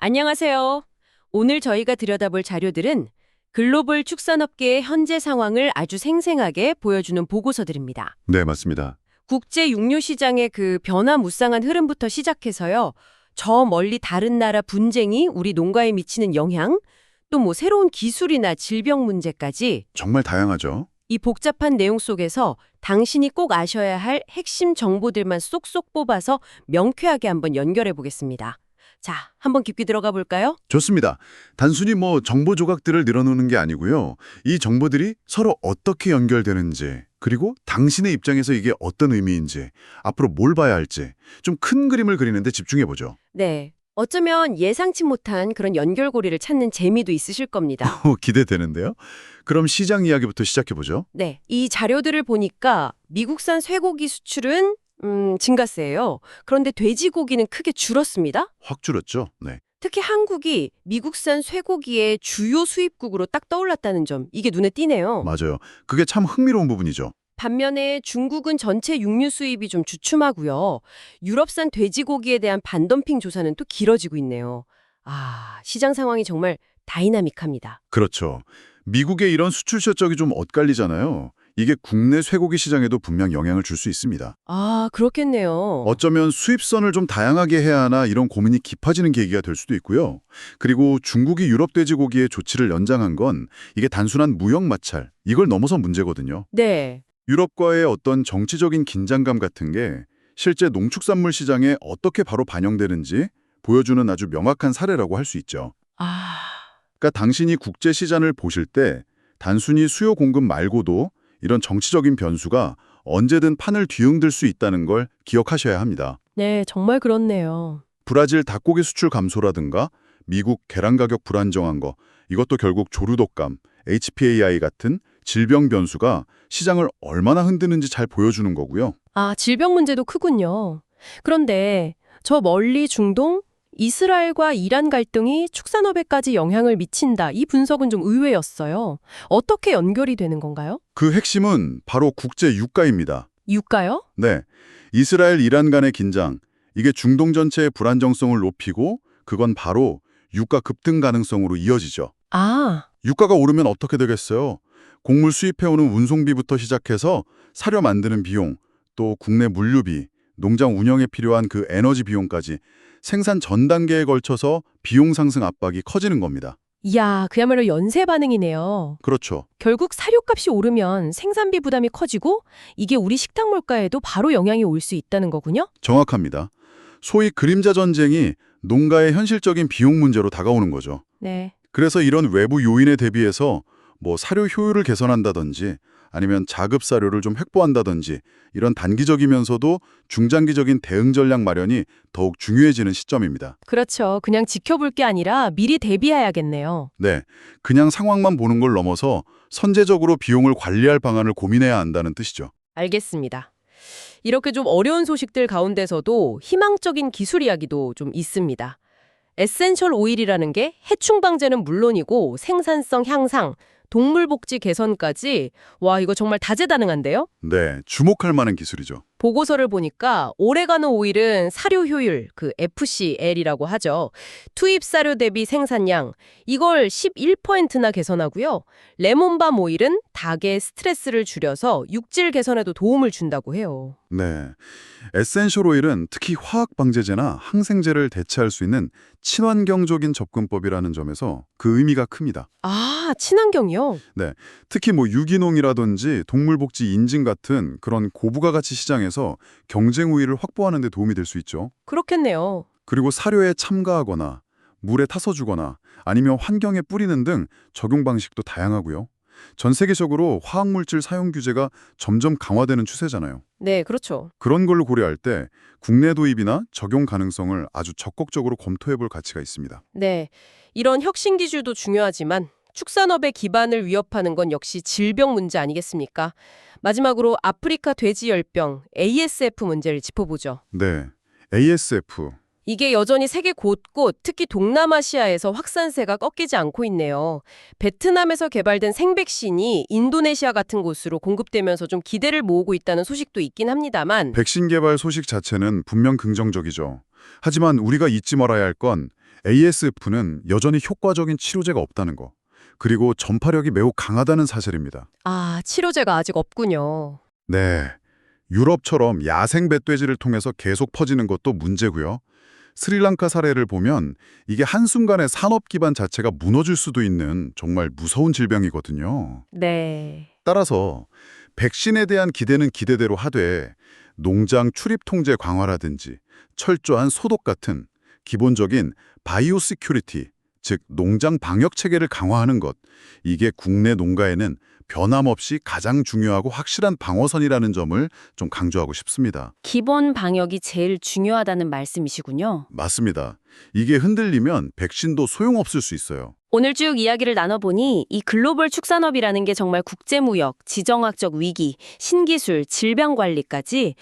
안녕하세요. 오늘 저희가 들여다볼 자료들은 글로벌 축산업계의 현재 상황을 아주 생생하게 보여주는 보고서들입니다. 네, 맞습니다. 국제 육류 시장의 그 변화무쌍한 흐름부터 시작해서요. 저 멀리 다른 나라 분쟁이 우리 농가에 미치는 영향, 또 뭐 새로운 기술이나 질병 문제까지 정말 다양하죠. 이 복잡한 내용 속에서 당신이 꼭 아셔야 할 핵심 정보들만 쏙쏙 뽑아서 명쾌하게 한번 연결해 보겠습니다. 자, 한번 깊게 들어가 볼까요? 좋습니다. 단순히 정보 조각들을 늘어놓는 게 아니고요. 이 정보들이 서로 어떻게 연결되는지, 그리고 당신의 입장에서 이게 어떤 의미인지, 앞으로 뭘 봐야 할지 좀 큰 그림을 그리는데 집중해보죠. 네. 어쩌면 예상치 못한 그런 연결고리를 찾는 재미도 있으실 겁니다. 기대되는데요. 그럼 시장 이야기부터 시작해보죠. 네. 이 자료들을 보니까 미국산 쇠고기 수출은 증가세예요. 그런데 돼지고기는 크게 줄었습니다. 확 줄었죠? 네. 특히 한국이 미국산 쇠고기의 주요 수입국으로 딱 떠올랐다는 점, 이게 눈에 띄네요. 맞아요. 그게 참 흥미로운 부분이죠. 반면에 중국은 전체 육류 수입이 좀 주춤하고요. 유럽산 돼지고기에 대한 반덤핑 조사는 또 길어지고 있네요. 아, 시장 상황이 정말 다이나믹합니다. 그렇죠. 미국의 이런 수출 실적이 좀 엇갈리잖아요. 이게 국내 쇠고기 시장에도 분명 영향을 줄 수 있습니다. 아, 그렇겠네요. 어쩌면 수입선을 좀 다양하게 해야 하나 이런 고민이 깊어지는 계기가 될 수도 있고요. 그리고 중국이 유럽 돼지고기의 조치를 연장한 건 이게 단순한 무역 마찰, 이걸 넘어선 문제거든요. 네. 유럽과의 어떤 정치적인 긴장감 같은 게 실제 농축산물 시장에 어떻게 바로 반영되는지 보여주는 아주 명확한 사례라고 할 수 있죠. 아, 그러니까 당신이 국제 시장을 보실 때 단순히 수요 공급 말고도 이런 정치적인 변수가 언제든 판을 뒤흔들 수 있다는 걸 기억하셔야 합니다. 네, 정말 그렇네요. 브라질 닭고기 수출 감소라든가 미국 계란 가격 불안정한 거, 이것도 결국 조류독감, HPAI 같은 질병 변수가 시장을 얼마나 흔드는지 잘 보여주는 거고요. 아, 질병 문제도 크군요. 그런데 저 멀리 중동, 이스라엘과 이란 갈등이 축산업에까지 영향을 미친다. 이 분석은 좀 의외였어요. 어떻게 연결이 되는 건가요? 그 핵심은 바로 국제 유가입니다. 유가요? 네, 이스라엘 이란 간의 긴장, 이게 중동 전체의 불안정성을 높이고 그건 바로 유가 급등 가능성으로 이어지죠. 아, 유가가 오르면 어떻게 되겠어요? 곡물 수입해오는 운송비부터 시작해서 사료 만드는 비용, 또 국내 물류비, 농장 운영에 필요한 그 에너지 비용까지 생산 전 단계에 걸쳐서 비용 상승 압박이 커지는 겁니다. 이야, 그야말로 연쇄 반응이네요. 그렇죠. 결국 사료값이 오르면 생산비 부담이 커지고 이게 우리 식탁 물가에도 바로 영향이 올 수 있다는 거군요? 정확합니다. 소위 그림자 전쟁이 농가의 현실적인 비용 문제로 다가오는 거죠. 네. 그래서 이런 외부 요인에 대비해서 사료 효율을 개선한다든지 아니면 자급 사료를 좀 확보한다든지 이런 단기적이면서도 중장기적인 대응 전략 마련이 더욱 중요해지는 시점입니다. 그렇죠. 그냥 지켜볼 게 아니라 미리 대비해야겠네요. 네, 그냥 상황만 보는 걸 넘어서 선제적으로 비용을 관리할 방안을 고민해야 한다는 뜻이죠. 알겠습니다. 이렇게 좀 어려운 소식들 가운데서도 희망적인 기술 이야기도 좀 있습니다. 에센셜 오일이라는 게 해충 방제는 물론이고 생산성 향상, 동물 복지 개선까지 와 이거 정말 다재다능한데요? 네, 주목할 만한 기술이죠. 보고서를 보니까 오래가는 오일은 사료 효율, 그 FCL이라고 하죠. 투입 사료 대비 생산량, 이걸 11%나 개선하고요. 레몬밤 오일은 닭의 스트레스를 줄여서 육질 개선에도 도움을 준다고 해요. 네, 에센셜 오일은 특히 화학 방제제나 항생제를 대체할 수 있는 친환경적인 접근법이라는 점에서 그 의미가 큽니다. 아, 친환경이요? 네, 특히 유기농이라든지 동물복지 인증 같은 그런 고부가 가치 시장에서 경쟁 우위를 확보하는 데 도움이 될 수 있죠. 그렇겠네요. 그리고 사료에 첨가하거나 물에 타서 주거나 아니면 환경에 뿌리는 등 적용 방식도 다양하고요. 전 세계적으로 화학물질 사용 규제가 점점 강화되는 추세잖아요. 네, 그렇죠. 그런 걸 고려할 때 국내 도입이나 적용 가능성을 아주 적극적으로 검토해 볼 가치가 있습니다. 네, 이런 혁신 기술도 중요하지만 축산업의 기반을 위협하는 건 역시 질병 문제 아니겠습니까? 마지막으로 아프리카 돼지열병 ASF 문제를 짚어보죠. 네, ASF. 이게 여전히 세계 곳곳, 특히 동남아시아에서 확산세가 꺾이지 않고 있네요. 베트남에서 개발된 생백신이 인도네시아 같은 곳으로 공급되면서 좀 기대를 모으고 있다는 소식도 있긴 합니다만 백신 개발 소식 자체는 분명 긍정적이죠. 하지만 우리가 잊지 말아야 할 건 ASF는 여전히 효과적인 치료제가 없다는 거. 그리고 전파력이 매우 강하다는 사실입니다. 아, 치료제가 아직 없군요. 네. 유럽처럼 야생 멧돼지를 통해서 계속 퍼지는 것도 문제고요. 스리랑카 사례를 보면 이게 한순간에 산업 기반 자체가 무너질 수도 있는 정말 무서운 질병이거든요. 네. 따라서 백신에 대한 기대는 기대대로 하되 농장 출입 통제 강화라든지 철저한 소독 같은 기본적인 바이오 시큐리티, 즉 농장 방역 체계를 강화하는 것, 이게 국내 농가에는 변함없이 가장 중요하고 확실한 방어선이라는 점을 좀 강조하고 싶습니다. 기본 방역이 제일 중요하다는 말씀이시군요. 맞습니다. 이게 흔들리면 백신도 소용없을 수 있어요. 오늘 쭉 이야기를 나눠보니 이 글로벌 축산업이라는 게 정말 국제무역, 지정학적 위기, 신기술, 질병관리까지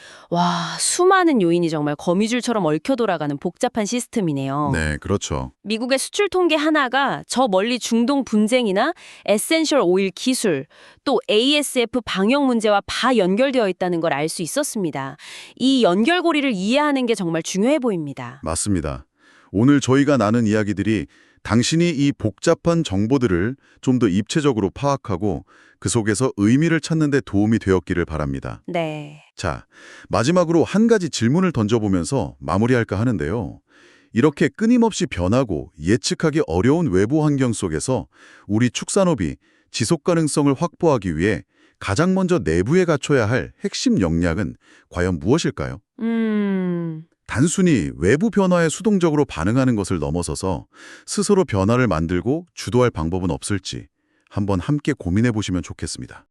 수많은 요인이 정말 거미줄처럼 얽혀 돌아가는 복잡한 시스템이네요. 네, 그렇죠. 미국의 수출 통계 하나가 저 멀리 중동 분쟁이나 에센셜 오일 기술, 또 ASF 방역 문제와 다 연결되어 있다는 걸 알 수 있었습니다. 이 연결고리를 이해하는 게 정말 중요해 보입니다. 맞습니다. 오늘 저희가 나눈 이야기들이 당신이 이 복잡한 정보들을 좀 더 입체적으로 파악하고 그 속에서 의미를 찾는 데 도움이 되었기를 바랍니다. 네. 자, 마지막으로 한 가지 질문을 던져보면서 마무리할까 하는데요. 이렇게 끊임없이 변하고 예측하기 어려운 외부 환경 속에서 우리 축산업이 지속 가능성을 확보하기 위해 가장 먼저 내부에 갖춰야 할 핵심 역량은 과연 무엇일까요? 단순히 외부 변화에 수동적으로 반응하는 것을 넘어서서 스스로 변화를 만들고 주도할 방법은 없을지 한번 함께 고민해 보시면 좋겠습니다.